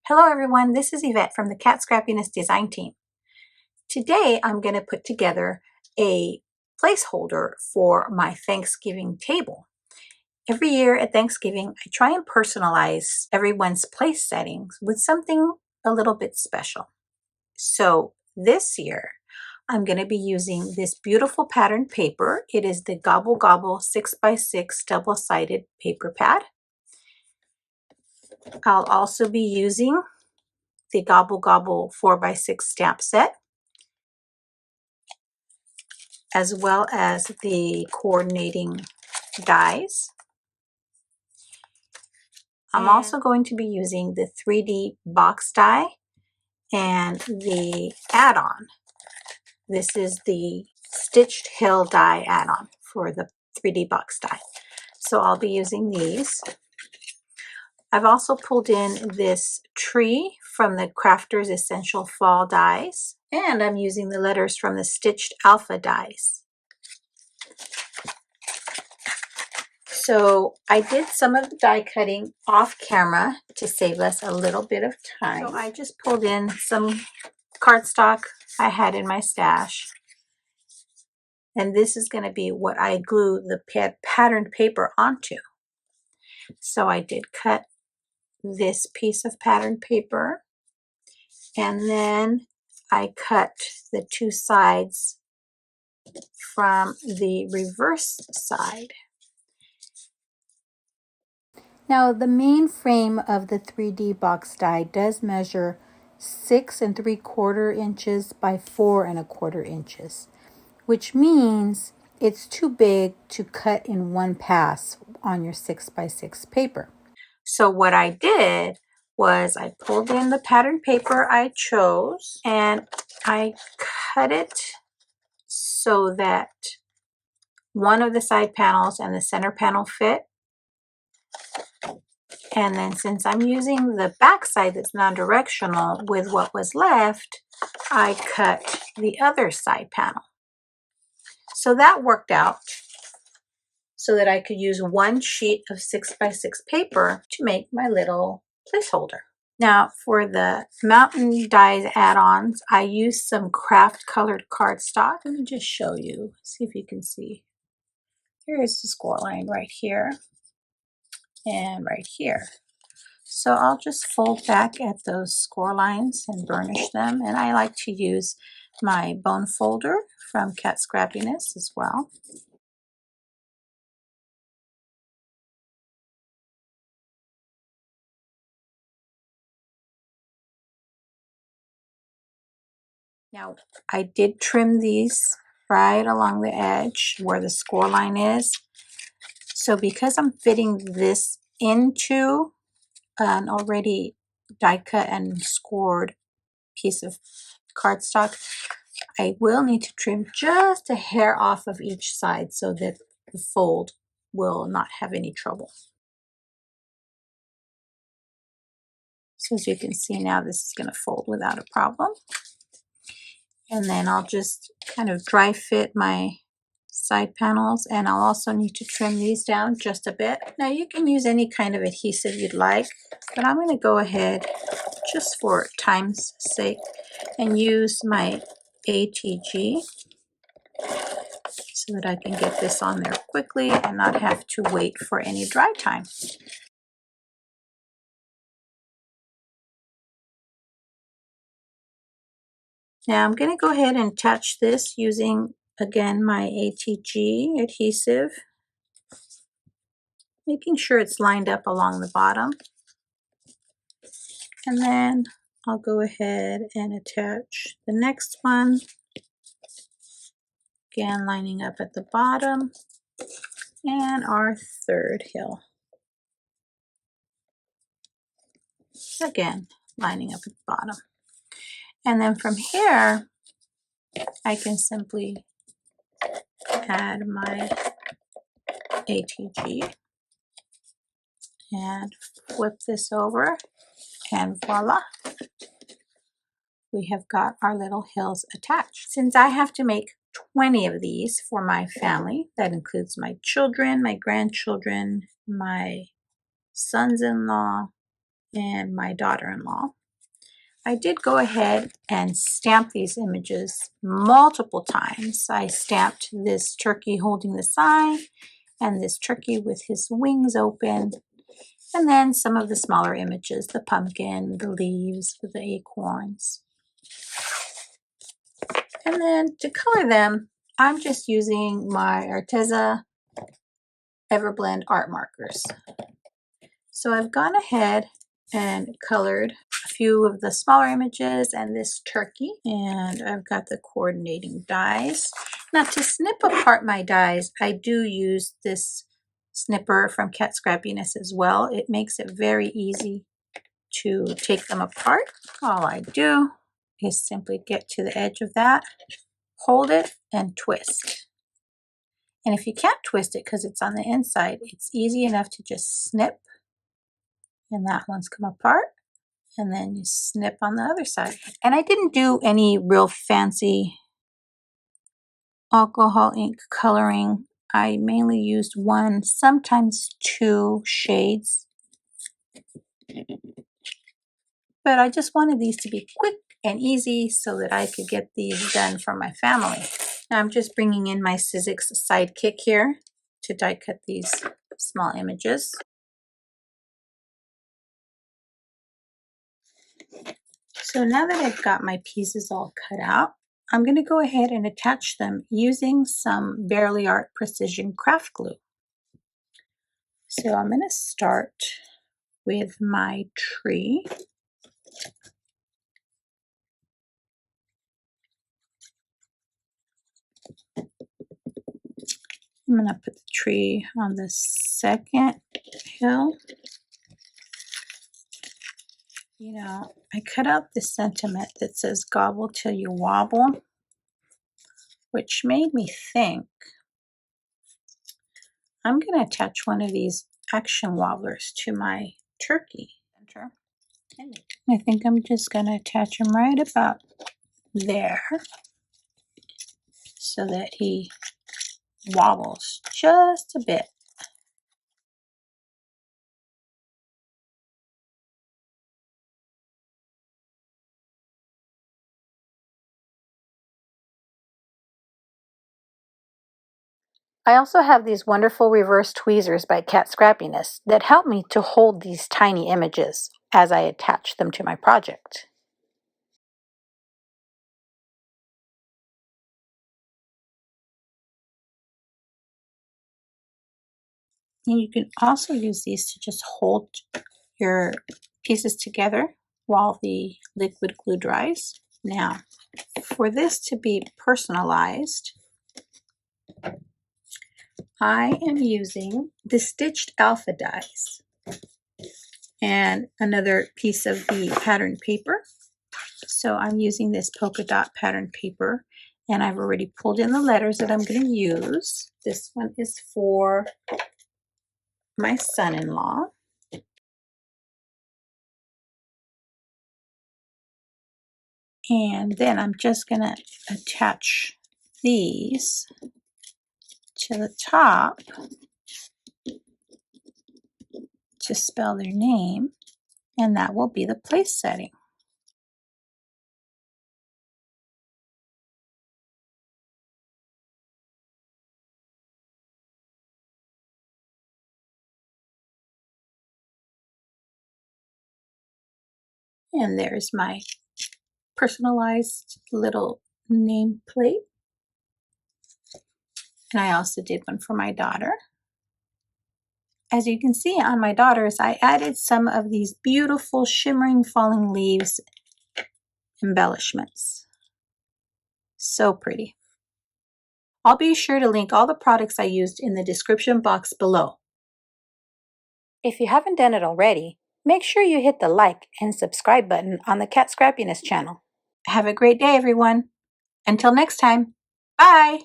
Hello everyone, this is Yvette from the Kat Scrappiness design team. Today I'm going to put together a placeholder for my Thanksgiving table. Every year at Thanksgiving, I try and personalize everyone's place settings with something a little bit special. So this year, I'm going to be using this beautiful patterned paper. It is the Gobble 6x6 double-sided paper pad. I'll also be using the Gobble 4x6 stamp set, as well as the coordinating dies. I'm also going to be using the 3D box die and the add-on. This is the Stitched Hill die add-on for the 3D box die. So I'll be using these. I've also pulled in this tree from the Crafter's Essential Fall dies, and I'm using the letters from the Stitched Alpha dies. So I did some of the die cutting off camera to save us a little bit of time. So I just pulled in some cardstock I had in my stash. And this is going to be what I glue the patterned paper onto. So I did cut this piece of patterned paper, and then I cut the two sides from the reverse side. Now the main frame of the 3D box die does measure 6 3/4 inches by 4 1/4 inches, which means it's too big to cut in one pass on your 6x6 paper. So what I did was I pulled in the pattern paper I chose and I cut it so that one of the side panels and the center panel fit. And then since I'm using the back side that's non-directional with what was left, I cut the other side panel. So that worked out so that I could use one sheet of 6x6 paper to make my little placeholder. Now for the mountain dies add-ons, I used some craft colored cardstock. Let me just show you, see if you can see. Here is the score line right here and right here. So I'll just fold back at those score lines and burnish them. And I like to use my bone folder from Kat Scrappiness as well. Now I did trim these right along the edge where the score line is. So because I'm fitting this into an already die cut and scored piece of cardstock, I will need to trim just a hair off of each side so that the fold will not have any trouble. So as you can see now, this is going to fold without a problem. And then I'll just kind of dry fit my side panels, and I'll also need to trim these down just a bit. Now you can use any kind of adhesive you'd like, but I'm going to go ahead just for time's sake and use my ATG so that I can get this on there quickly and not have to wait for any dry time. Now I'm going to go ahead and attach this using, again, my ATG adhesive, making sure it's lined up along the bottom. And then I'll go ahead and attach the next one, again lining up at the bottom, and our third hill, again lining up at the bottom. And then from here I can simply add my ATG and flip this over, and voila, we have got our little hills attached. Since I have to make 20 of these for my family, that includes my children, my grandchildren, my sons-in-law, and my daughter-in-law. I did go ahead and stamp these images multiple times. I stamped this turkey holding the sign and this turkey with his wings open, and then some of the smaller images, the pumpkin, the leaves with the acorns. And then to color them, I'm just using my Arteza Everblend art markers. So I've gone ahead and colored a few of the smaller images and this turkey, and I've got the coordinating dies. Now to snip apart my dies, I do use this snipper from Kat Scrappiness as well. It makes it very easy to take them apart. All I do is simply get to the edge of that, hold it, and twist. And if you can't twist it because it's on the inside, it's easy enough to just snip, and that one's come apart, and then you snip on the other side. And I didn't do any real fancy alcohol ink coloring. I mainly used one, sometimes two shades. But I just wanted these to be quick and easy so that I could get these done for my family. Now I'm just bringing in my Sizzix Sidekick here to die cut these small images. So now that I've got my pieces all cut out, I'm going to go ahead and attach them using some Bearly Art Precision Craft Glue. So I'm going to start with my tree. I'm going to put the tree on the second hill. You know, I cut out the sentiment that says "Gobble till you wobble," which made me think I'm going to attach one of these action wobblers to my turkey. I think I'm just going to attach him right about there so that he wobbles just a bit. I also have these wonderful reverse tweezers by Kat Scrappiness that help me to hold these tiny images as I attach them to my project. And you can also use these to just hold your pieces together while the liquid glue dries. Now, for this to be personalized, I am using the stitched alpha dies and another piece of the pattern paper. So I'm using this polka dot pattern paper, and I've already pulled in the letters that I'm going to use. This one is for my son-in-law. And then I'm just going to attach these to the top to spell their name, and that will be the place setting. And there's my personalized little nameplate. And I also did one for my daughter. As you can see on my daughters, I added some of these beautiful shimmering falling leaves embellishments. So pretty. I'll be sure to link all the products I used in the description box below. If you haven't done it already, make sure you hit the like and subscribe button on the Kat Scrappiness channel. Have a great day, everyone. Until next time, bye!